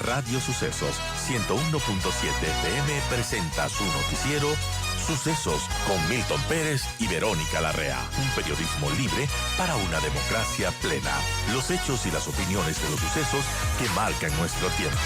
Radio Sucesos 101.7 FM presenta su noticiero Sucesos con Milton Pérez y Verónica Larrea. Un periodismo libre para una democracia plena. Los hechos y las opiniones de los sucesos que marcan nuestro tiempo.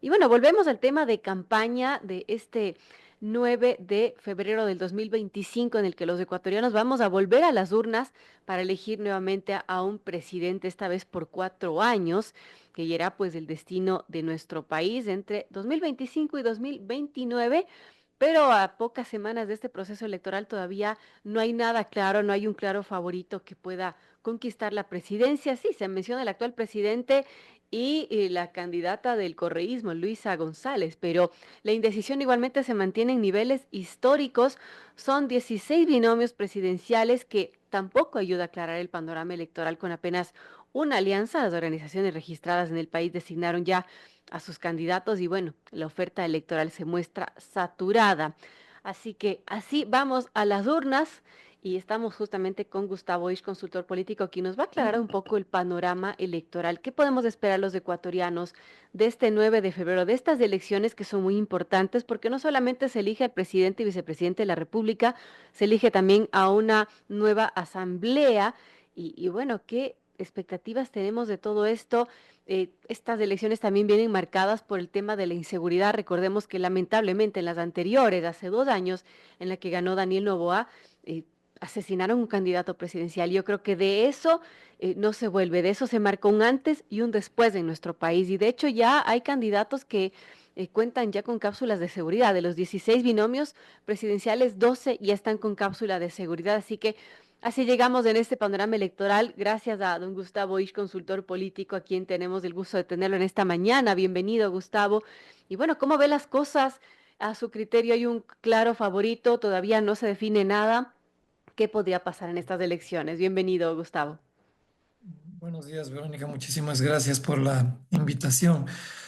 Y bueno, volvemos al tema de campaña de este 9 de febrero del 2025, en el que los ecuatorianos vamos a volver a las urnas para elegir nuevamente a un presidente, esta vez por 4 años, que será pues el destino de nuestro país entre 2025 y 2029. Pero a pocas semanas de este proceso electoral todavía no hay nada claro, no hay un claro favorito que pueda conquistar la presidencia. Sí, se menciona el actual presidente y la candidata del correísmo, Luisa González, pero la indecisión igualmente se mantiene en niveles históricos. Son 16 binomios presidenciales que tampoco ayuda a aclarar el panorama electoral con apenas una alianza. Las organizaciones registradas en el país designaron ya a sus candidatos y bueno, la oferta electoral se muestra saturada. Así que así vamos a las urnas. Y estamos justamente con Gustavo Isch, consultor político, quien nos va a aclarar un poco el panorama electoral. ¿Qué podemos esperar los ecuatorianos de este 9 de febrero, de estas elecciones que son muy importantes? Porque no solamente se elige al presidente y vicepresidente de la República, se elige también a una nueva asamblea. Y bueno, ¿qué expectativas tenemos de todo esto? Estas elecciones también vienen marcadas por el tema de la inseguridad. Recordemos que lamentablemente en las anteriores, hace 2 años, en la que ganó Daniel Noboa, eh, asesinaron un candidato presidencial. Yo creo que de eso no se vuelve, de eso se marca un antes y un después en nuestro país. Y de hecho ya hay candidatos que cuentan ya con cápsulas de seguridad. De los 16 binomios presidenciales, 12 ya están con cápsula de seguridad. Así que así llegamos en este panorama electoral. Gracias a don Gustavo Isch, consultor político, a quien tenemos el gusto de tenerlo en esta mañana. Bienvenido, Gustavo. Y bueno, ¿cómo ve las cosas? A su criterio hay un claro favorito, todavía no se define nada. ¿Qué podría pasar en estas elecciones? Bienvenido, Gustavo. Buenos días, Verónica. Muchísimas gracias por la invitación.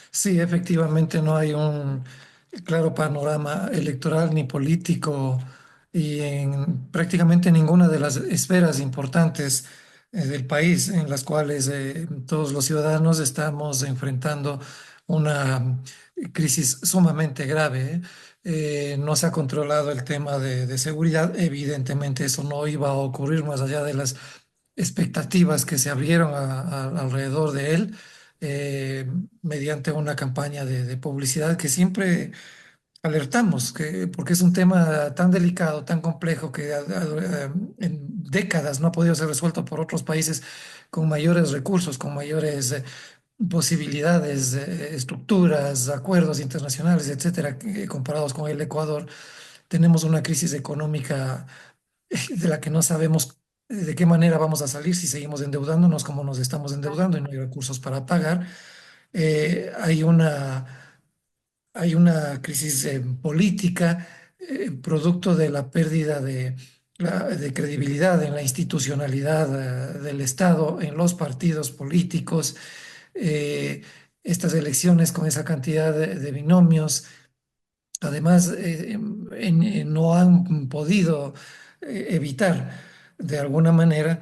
Sí, efectivamente no hay un claro panorama electoral ni político y en prácticamente ninguna de las esferas importantes del país en las cuales todos los ciudadanos estamos enfrentando una crisis sumamente grave. No se ha controlado el tema de seguridad. Evidentemente eso no iba a ocurrir más allá de las expectativas que se abrieron alrededor de él eh, mediante una campaña de publicidad que siempre alertamos, porque es un tema tan delicado, tan complejo, que en décadas no ha podido ser resuelto por otros países con mayores recursos, con mayores posibilidades, estructuras, acuerdos internacionales, etcétera, comparados con el Ecuador. Tenemos una crisis económica de la que no sabemos de qué manera vamos a salir si seguimos endeudándonos como nos estamos endeudando y no hay recursos para pagar. Eh, hay una, hay una crisis política producto de la pérdida de credibilidad en la institucionalidad del Estado, en los partidos políticos. Eh, Estas elecciones con esa cantidad de binomios además, no han podido evitar de alguna manera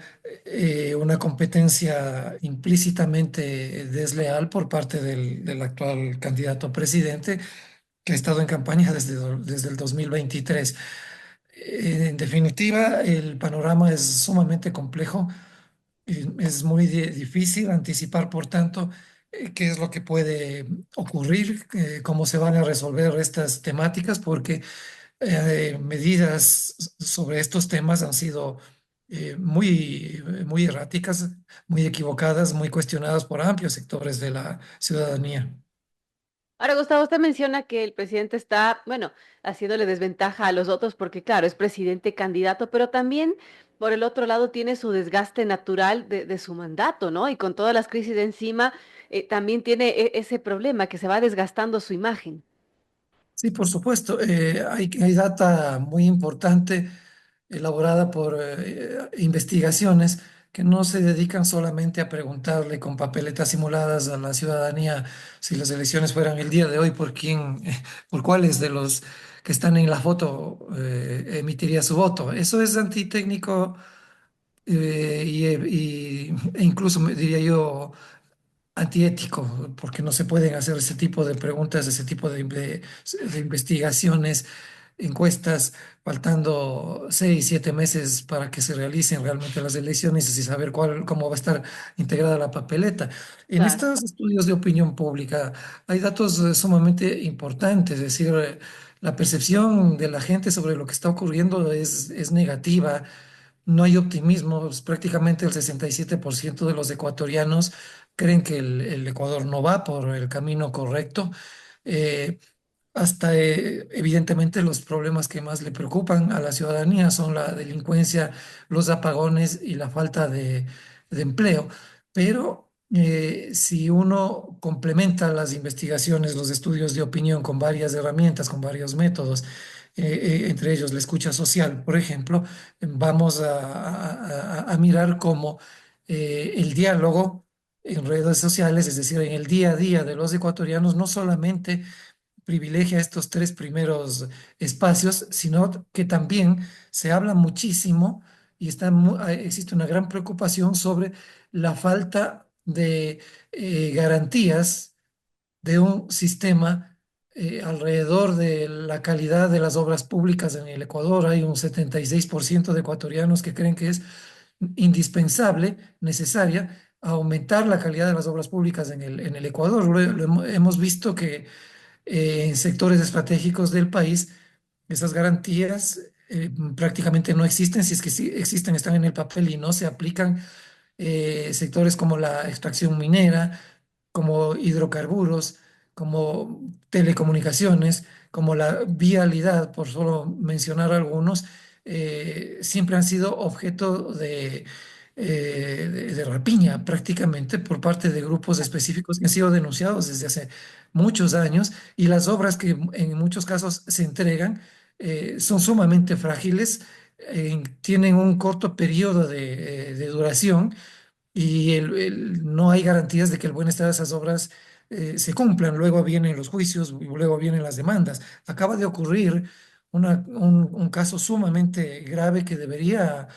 una competencia implícitamente desleal por parte del actual candidato a presidente que ha estado en campaña desde el 2023. En definitiva, el panorama es sumamente complejo. Es muy difícil anticipar, por tanto, qué es lo que puede ocurrir, cómo se van a resolver estas temáticas, porque medidas sobre estos temas han sido muy erráticas, muy equivocadas, muy cuestionadas por amplios sectores de la ciudadanía. Ahora, Gustavo, usted menciona que el presidente está, bueno, haciéndole desventaja a los otros porque, claro, es presidente candidato, pero también, por el otro lado, tiene su desgaste natural de su mandato, ¿no? Y con todas las crisis de encima, también tiene ese problema que se va desgastando su imagen. Sí, por supuesto. Hay data muy importante elaborada por investigaciones que no se dedican solamente a preguntarle con papeletas simuladas a la ciudadanía si las elecciones fueran el día de hoy, por quién, por cuáles de los que están en la foto emitiría su voto. Eso es antitécnico e incluso diría yo antiético, porque no se pueden hacer ese tipo de preguntas, ese tipo de investigaciones, encuestas, faltando 6, 7 meses para que se realicen realmente las elecciones y saber cómo va a estar integrada la papeleta. En Claro. estos estudios de opinión pública hay datos sumamente importantes, es decir, la percepción de la gente sobre lo que está ocurriendo es negativa. No hay optimismo, pues, prácticamente el 67% de los ecuatorianos creen que el Ecuador no va por el camino correcto. Eh, Evidentemente los problemas que más le preocupan a la ciudadanía son la delincuencia, los apagones y la falta de empleo. Pero si uno complementa las investigaciones, los estudios de opinión con varias herramientas, con varios métodos, entre ellos la escucha social, por ejemplo, vamos a mirar cómo el diálogo en redes sociales, es decir, en el día a día de los ecuatorianos, no solamente privilegia estos tres primeros espacios, sino que también se habla muchísimo y existe una gran preocupación sobre la falta de garantías de un sistema alrededor de la calidad de las obras públicas en el Ecuador. Hay un 76% de ecuatorianos que creen que es indispensable, necesaria, aumentar la calidad de las obras públicas en el Ecuador. Hemos visto que en sectores estratégicos del país, esas garantías prácticamente no existen. Si es que sí existen, están en el papel y no se aplican. Sectores como la extracción minera, como hidrocarburos, como telecomunicaciones, como la vialidad, por solo mencionar algunos, siempre han sido objeto de rapiña prácticamente por parte de grupos específicos que han sido denunciados desde hace muchos años, y las obras que en muchos casos se entregan son sumamente frágiles, tienen un corto periodo de duración, y no hay garantías de que el buen estado de esas obras se cumplan. Luego vienen los juicios y luego vienen las demandas. Acaba de ocurrir un caso sumamente grave que debería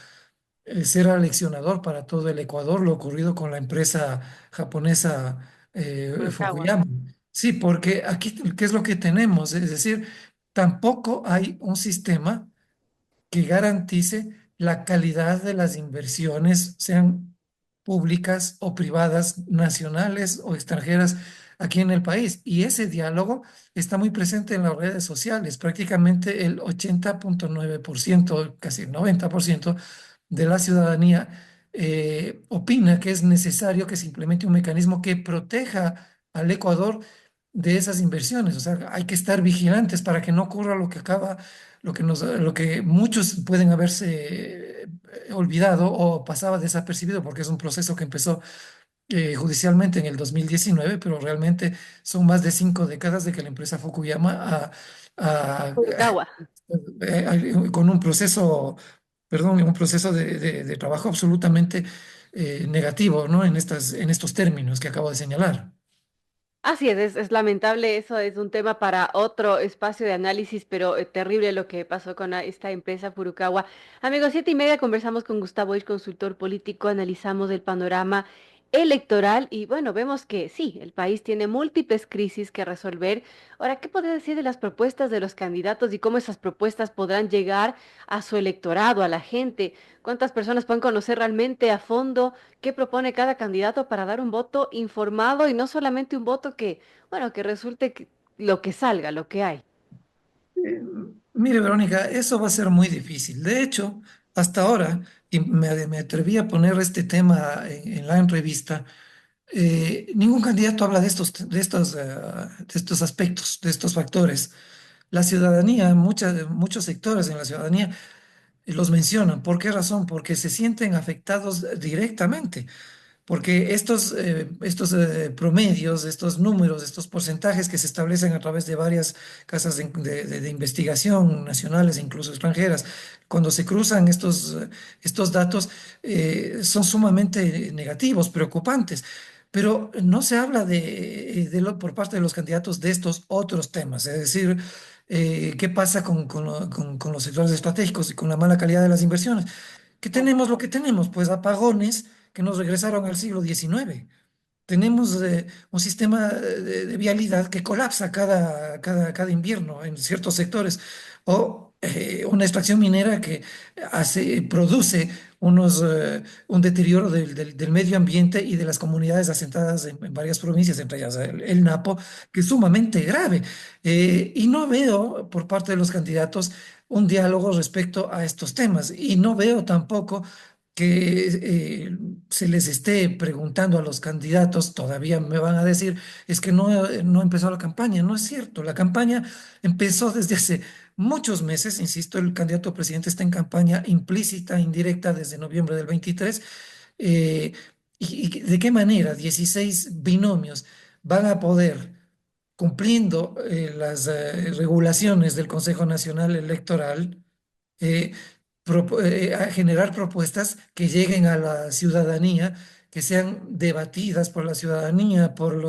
ser aleccionador para todo el Ecuador, lo ocurrido con la empresa japonesa Furukawa. Fukuyama. Sí, porque aquí, ¿qué es lo que tenemos? Es decir, tampoco hay un sistema que garantice la calidad de las inversiones, sean públicas o privadas, nacionales o extranjeras, aquí en el país. Y ese diálogo está muy presente en las redes sociales. Prácticamente el 80,9%, casi el 90% de la ciudadanía opina que es necesario que se implemente un mecanismo que proteja al Ecuador de esas inversiones. O sea, hay que estar vigilantes para que no ocurra lo que muchos pueden haberse olvidado o pasaba desapercibido, porque es un proceso que empezó judicialmente en el 2019, pero realmente son más de 5 décadas de que la empresa Fukuyama Furukawa. con un proceso, perdón, un proceso de trabajo absolutamente negativo, ¿no? En estos términos que acabo de señalar. Así es lamentable, eso es un tema para otro espacio de análisis, pero terrible lo que pasó con esta empresa Furukawa. Amigos, 7:30 conversamos con Gustavo Ich, consultor político, analizamos el panorama electoral y bueno, vemos que sí, el país tiene múltiples crisis que resolver. Ahora, ¿qué puede decir de las propuestas de los candidatos y cómo esas propuestas podrán llegar a su electorado, a la gente? ¿Cuántas personas pueden conocer realmente a fondo qué propone cada candidato para dar un voto informado y no solamente un voto que, bueno, que resulte lo que salga, lo que hay? Eh, Mire, Verónica, eso va a ser muy difícil. De hecho, hasta ahora, y me atreví a poner este tema en la entrevista, ningún candidato habla de estos aspectos, de estos factores. La ciudadanía, muchos sectores en la ciudadanía los mencionan. ¿Por qué razón? Porque se sienten afectados directamente. Porque estos promedios, estos números, estos porcentajes que se establecen a través de varias casas de investigación nacionales e incluso extranjeras, cuando se cruzan estos datos, son sumamente negativos, preocupantes. Pero no se habla por parte de los candidatos de estos otros temas, es decir, qué pasa con los sectores estratégicos y con la mala calidad de las inversiones. que Claro. tenemos lo que tenemos, pues apagones que nos regresaron al siglo XIX. Tenemos un sistema de vialidad que colapsa cada invierno en ciertos sectores, o una extracción minera que produce un deterioro del medio ambiente y de las comunidades asentadas en varias provincias, entre ellas el Napo, que es sumamente grave. Y no veo por parte de los candidatos un diálogo respecto a estos temas, y no veo tampoco que se les esté preguntando a los candidatos. Todavía me van a decir, es que no empezó la campaña. No es cierto, la campaña empezó desde hace muchos meses. Insisto, el candidato a presidente está en campaña implícita, indirecta, desde noviembre del 23. Eh, y de qué manera 16 binomios van a poder, cumpliendo las regulaciones del Consejo Nacional Electoral, eh, a generar propuestas que lleguen a la ciudadanía, que sean debatidas por la ciudadanía, por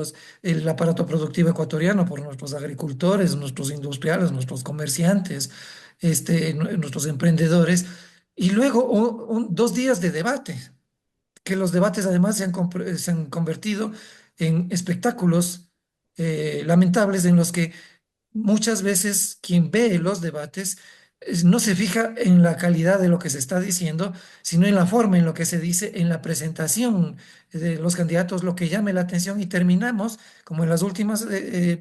el aparato productivo ecuatoriano, por nuestros agricultores, nuestros industriales, nuestros comerciantes, nuestros emprendedores, y luego 2 días de debate, que los debates además se han convertido en espectáculos lamentables, en los que muchas veces quien ve los debates no se fija en la calidad de lo que se está diciendo, sino en la forma en lo que se dice, en la presentación de los candidatos, lo que llame la atención, y terminamos, como en las últimas en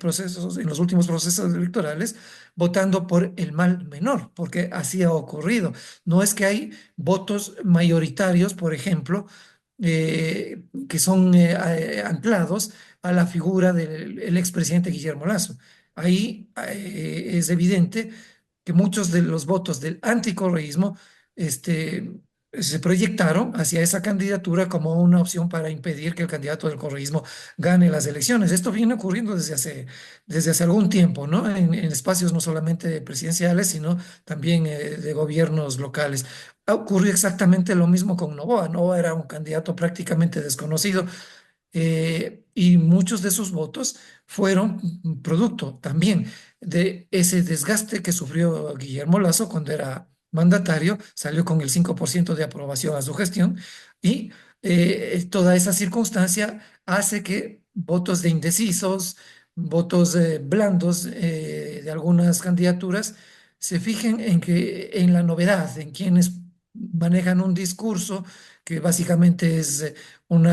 los últimos procesos electorales, votando por el mal menor, porque así ha ocurrido. No es que hay votos mayoritarios, por ejemplo, que son anclados a la figura del el expresidente Guillermo Lasso. Ahí es evidente que muchos de los votos del anticorreísmo este, se proyectaron hacia esa candidatura como una opción para impedir que el candidato del correísmo gane las elecciones. Esto viene ocurriendo desde hace algún tiempo, ¿no? En espacios no solamente presidenciales, sino también de gobiernos locales. Ocurrió exactamente lo mismo con Noboa. Noboa era un candidato prácticamente desconocido, y muchos de sus votos fueron producto también de ese desgaste que sufrió Guillermo Lasso cuando era mandatario. Salió con el 5% de aprobación a su gestión, y toda esa circunstancia hace que votos de indecisos, votos blandos de algunas candidaturas, se fijen en la novedad, en quienes manejan un discurso que básicamente es un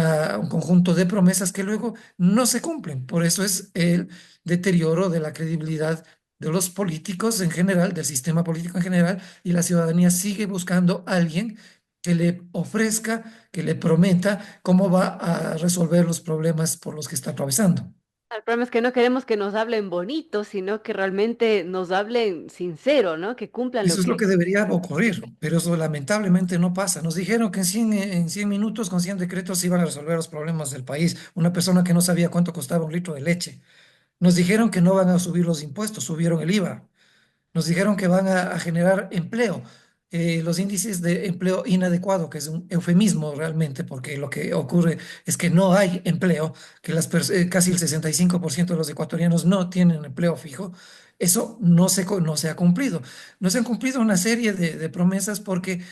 conjunto de promesas que luego no se cumplen. Por eso es el deterioro de la credibilidad de los políticos en general, del sistema político en general, y la ciudadanía sigue buscando a alguien que le ofrezca, que le prometa cómo va a resolver los problemas por los que está atravesando. El problema es que no queremos que nos hablen bonito, sino que realmente nos hablen sincero, ¿no? Que cumplan lo Eso es lo que que debería ocurrir, pero eso lamentablemente no pasa. Nos dijeron que en 100 minutos, con 100 decretos, se iban a resolver los problemas del país. Una persona que no sabía cuánto costaba un litro de leche. Nos dijeron que no van a subir los impuestos, subieron el IVA. Nos dijeron que van a generar empleo. Los índices de empleo inadecuado, que es un eufemismo realmente, porque lo que ocurre es que no hay empleo, que casi el 65% de los ecuatorianos no tienen empleo fijo. Eso no se ha cumplido. No se han cumplido una serie de promesas, porque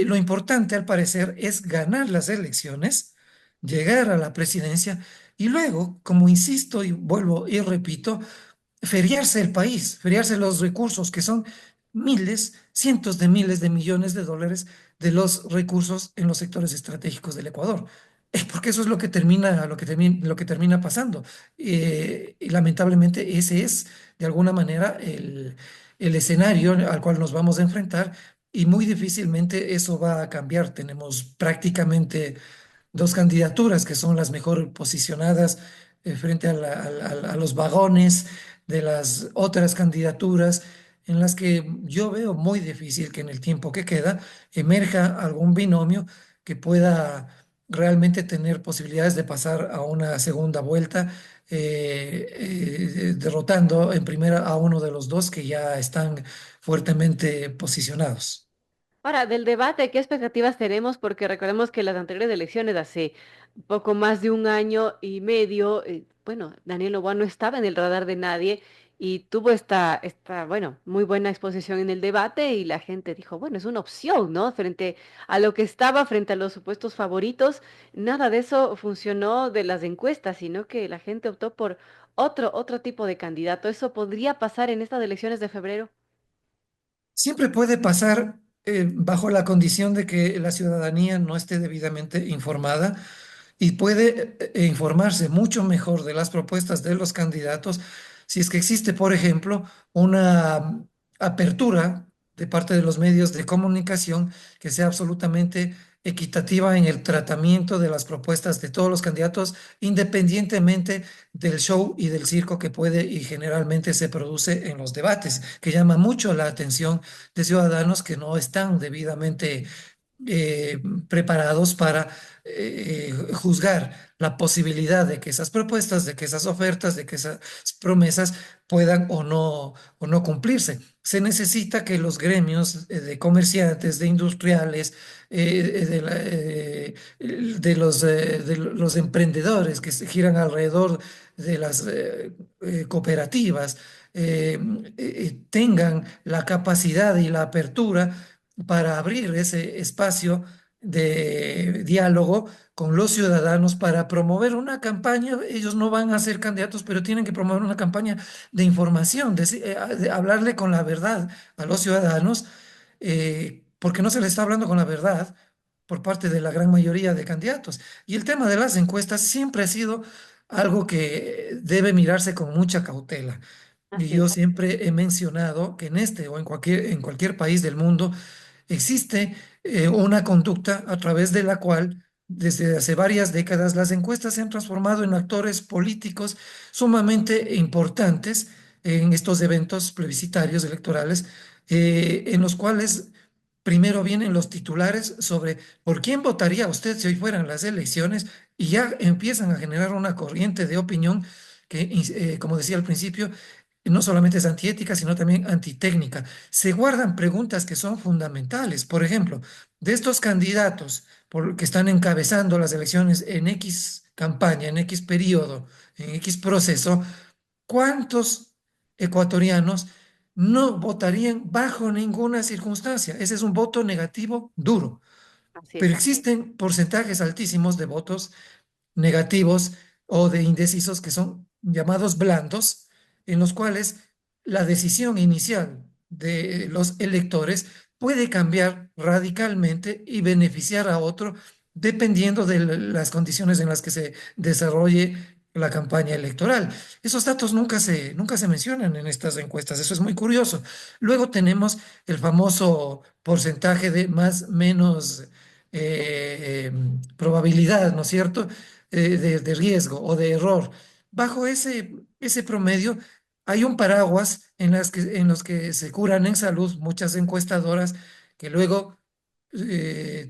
lo importante, al parecer, es ganar las elecciones, llegar a la presidencia, y luego, como insisto y vuelvo y repito, feriarse el país, feriarse los recursos, que son miles, cientos de miles de millones de dólares de los recursos en los sectores estratégicos del Ecuador. Porque eso es lo que termina pasando. Y lamentablemente ese es, de alguna manera, el escenario al cual nos vamos a enfrentar, y muy difícilmente eso va a cambiar. Tenemos prácticamente dos candidaturas que son las mejor posicionadas frente a los vagones de las otras candidaturas, en las que yo veo muy difícil que en el tiempo que queda emerja algún binomio que pueda realmente tener posibilidades de pasar a una segunda vuelta, derrotando en primera a uno de los dos que ya están fuertemente posicionados. Ahora, del debate, ¿qué expectativas tenemos? Porque recordemos que las anteriores elecciones, hace poco más de un año y medio, bueno, Daniel Noboa no estaba en el radar de nadie, y tuvo bueno, muy buena exposición en el debate y la gente dijo, bueno, es una opción, ¿no? Frente a lo que estaba, frente a los supuestos favoritos, nada de eso funcionó de las encuestas, sino que la gente optó por otro tipo de candidato. ¿Eso podría pasar en estas elecciones de febrero? Siempre puede pasar bajo la condición de que la ciudadanía no esté debidamente informada y puede informarse mucho mejor de las propuestas de los candidatos si es que existe, por ejemplo, una apertura de parte de los medios de comunicación que sea absolutamente equitativa en el tratamiento de las propuestas de todos los candidatos, independientemente del show y del circo que puede y generalmente se produce en los debates, que llama mucho la atención de ciudadanos que no están debidamente eh, preparados para juzgar la posibilidad de que esas propuestas, de que esas ofertas, de que esas promesas puedan o no cumplirse. Se necesita que los gremios de comerciantes, de industriales, de los emprendedores que se giran alrededor de las cooperativas, tengan la capacidad y la apertura para abrir ese espacio de diálogo con los ciudadanos para promover una campaña. Ellos no van a ser candidatos, pero tienen que promover una campaña de información, de hablarle con la verdad a los ciudadanos, porque no se les está hablando con la verdad por parte de la gran mayoría de candidatos. Y el tema de las encuestas siempre ha sido algo que debe mirarse con mucha cautela. Y Así es. yo siempre he mencionado que en este o en cualquier país del mundo existe una conducta a través de la cual desde hace varias décadas las encuestas se han transformado en actores políticos sumamente importantes en estos eventos plebiscitarios electorales, en los cuales primero vienen los titulares sobre por quién votaría usted si hoy fueran las elecciones y ya empiezan a generar una corriente de opinión que, como decía al principio, no solamente es antiética, sino también antitécnica. Se guardan preguntas que son fundamentales. Por ejemplo, de estos candidatos que están encabezando las elecciones en X campaña, en X periodo, en X proceso, ¿cuántos ecuatorianos no votarían bajo ninguna circunstancia? Ese es un voto negativo duro, Así pero es. existen porcentajes altísimos de votos negativos o de indecisos que son llamados blandos, en los cuales la decisión inicial de los electores puede cambiar radicalmente y beneficiar a otro dependiendo de las condiciones en las que se desarrolle la campaña electoral. Esos datos nunca se mencionan en estas encuestas, eso es muy curioso. Luego tenemos el famoso porcentaje de más menos probabilidad, ¿no es cierto? De riesgo o de error. Bajo ese promedio hay un paraguas en los que se curan en salud muchas encuestadoras que luego pueden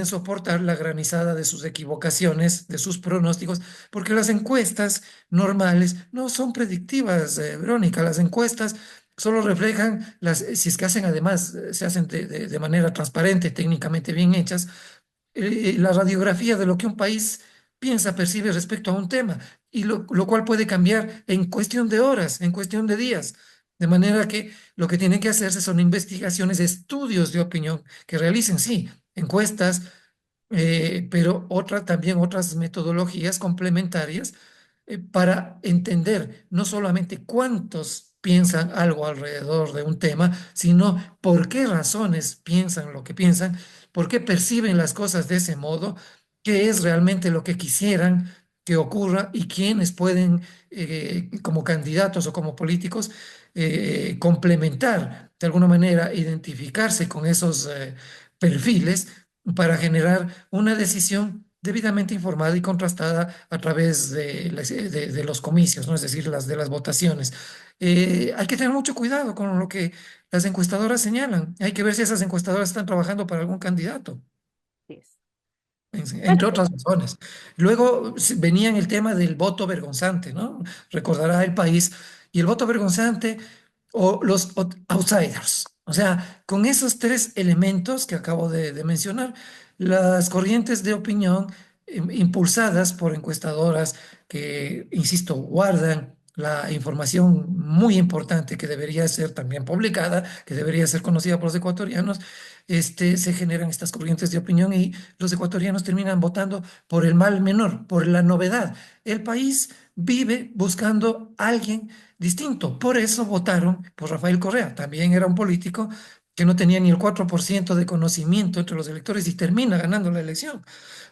soportar la granizada de sus equivocaciones, de sus pronósticos, porque las encuestas normales no son predictivas, Verónica. Las encuestas solo reflejan si es que hacen además, se hacen de manera transparente, técnicamente bien hechas, la radiografía de lo que un país piensa, percibe respecto a un tema, y lo cual puede cambiar en cuestión de horas, en cuestión de días. De manera que lo que tienen que hacerse son investigaciones, estudios de opinión que realicen, sí, encuestas, pero también otras metodologías complementarias para entender no solamente cuántos piensan algo alrededor de un tema, sino por qué razones piensan lo que piensan, por qué perciben las cosas de ese modo, qué es realmente lo que quisieran que ocurra y quiénes pueden, como candidatos o como políticos, complementar de alguna manera, identificarse con esos perfiles para generar una decisión debidamente informada y contrastada a través de los comicios, ¿no? Es decir, las de las votaciones. Hay que tener mucho cuidado con lo que las encuestadoras señalan. Hay que ver si esas encuestadoras están trabajando para algún candidato, Así es. Bueno, entre otras razones. Luego venía en el tema del voto vergonzante, ¿no? Recordará el país. Y el voto vergonzante o los outsiders. O sea, con esos tres elementos que acabo de mencionar, las corrientes de opinión impulsadas por encuestadoras que, insisto, guardan la información muy importante que debería ser también publicada, que debería ser conocida por los ecuatorianos, se generan estas corrientes de opinión y los ecuatorianos terminan votando por el mal menor, por la novedad. El país vive buscando a alguien distinto. Por eso votaron por Rafael Correa. También era un político que no tenía ni el 4% de conocimiento entre los electores y termina ganando la elección.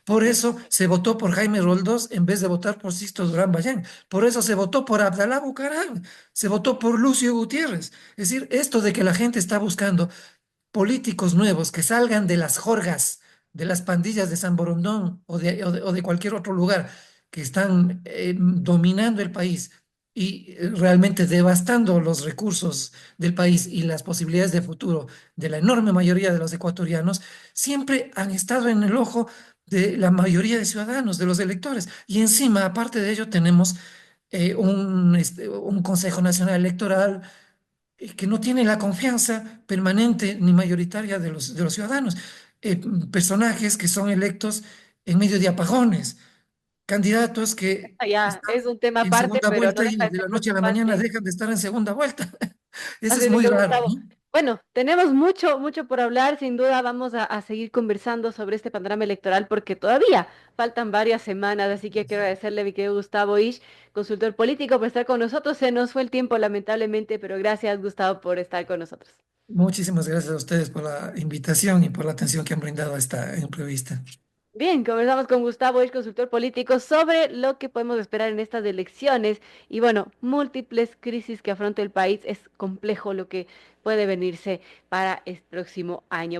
Por eso se votó por Jaime Roldós en vez de votar por Sixto Durán Ballén. Por eso se votó por Abdalá Bucaram. Se votó por Lucio Gutiérrez. Es decir, esto de que la gente está buscando políticos nuevos que salgan de las jorgas, de las pandillas de San Borondón o de cualquier otro lugar que están dominando el país y realmente devastando los recursos del país y las posibilidades de futuro de la enorme mayoría de los ecuatorianos, siempre han estado en el ojo de la mayoría de ciudadanos, de los electores. Y encima, aparte de ello, tenemos un Consejo Nacional Electoral que no tiene la confianza permanente ni mayoritaria de los ciudadanos. Personajes que son electos en medio de apagones, candidatos que Ya están es un tema en aparte, segunda pero no vuelta y deja de de ser la noche a la mañana preocupante. dejan de estar en segunda vuelta. Eso es Así muy que, raro, Gustavo, ¿no? bueno, tenemos mucho, mucho por hablar. Sin duda vamos a seguir conversando sobre este panorama electoral porque todavía faltan varias semanas. Así que quiero agradecerle a mi querido Gustavo Isch, consultor político, por estar con nosotros. Se nos fue el tiempo, lamentablemente, pero gracias, Gustavo, por estar con nosotros. Muchísimas gracias a ustedes por la invitación y por la atención que han brindado a esta entrevista. Bien, conversamos con Gustavo Isch, consultor político, sobre lo que podemos esperar en estas elecciones y bueno, múltiples crisis que afronta el país. Es complejo lo que puede venirse para el próximo año.